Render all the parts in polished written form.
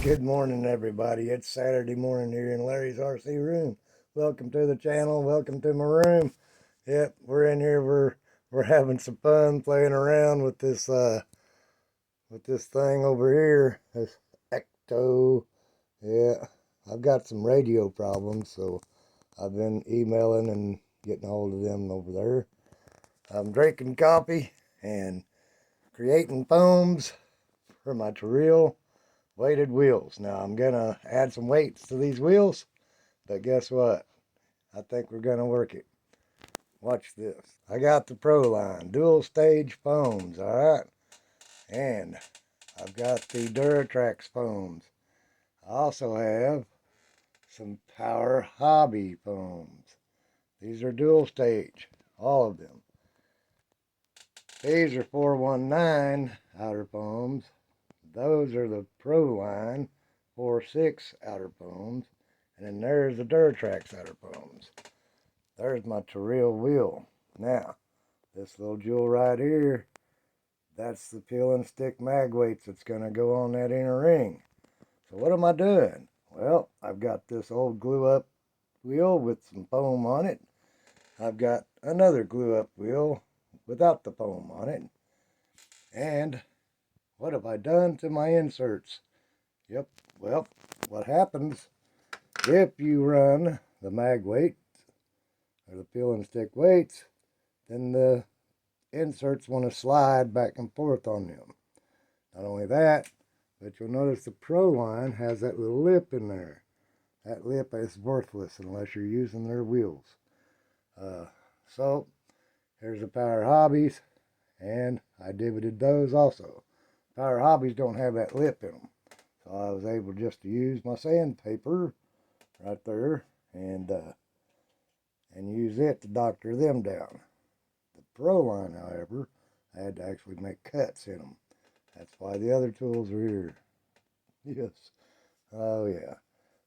Good morning, everybody. It's Saturday morning here in Larry's RC room. Welcome to the channel. Welcome to my room. Yep, we're in here. We're having some fun playing around with this thing over here. This Ecto. Yeah, I've got some radio problems, so I've been emailing and getting a hold of them over there. I'm drinking coffee and creating foams for my Terrell weighted wheels. Now I'm gonna add some weights to these wheels, but guess what? I think we're gonna work it. Watch this. I got the Pro line, dual stage foams, alright? And I've got the Duratrax foams. I also have some Power Hobby foams. These are dual stage, all of them. These are 419 outer foams. Those are the Pro line 4.6 outer foams. And then there's the Duratrax outer foams. There's my Terrell wheel. Now, this little jewel right here, that's the peel and stick mag weights that's going to go on that inner ring. So what am I doing? Well, I've got this old glue up wheel with some foam on it. I've got another glue up wheel without the foam on it. And what have I done to my inserts? Yep, well, what happens if you run the mag weight or the peel and stick weights, then the inserts want to slide back and forth on them. Not only that, but you'll notice the Pro line has that little lip in there. That lip is worthless unless you're using their wheels. So here's the Power Hobbies, and I divoted those also. Power Hobbies don't have that lip in them, so I was able just to use my sandpaper right there and use it to doctor them down. The Pro line, however, I had to actually make cuts in them. That's why the other tools are here. Yes. Oh yeah.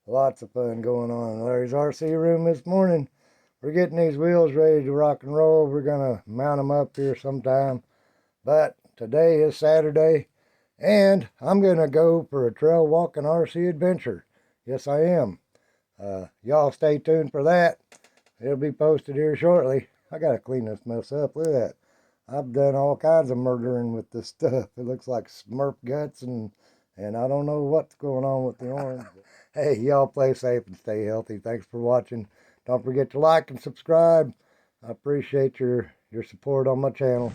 Lots of fun going on in Larry's RC room this morning. We're getting these wheels ready to rock and roll. We're going to mount them up here sometime. But today is Saturday, and I'm going to go for a trail walking RC adventure. Yes, I am. Y'all stay tuned for that. It'll be posted here shortly. I got to clean this mess up. Look at that. I've done all kinds of murdering with this stuff. It looks like Smurf guts, and I don't know what's going on with the orange. Hey, y'all play safe and stay healthy. Thanks for watching. Don't forget to like and subscribe. I appreciate your support on my channel.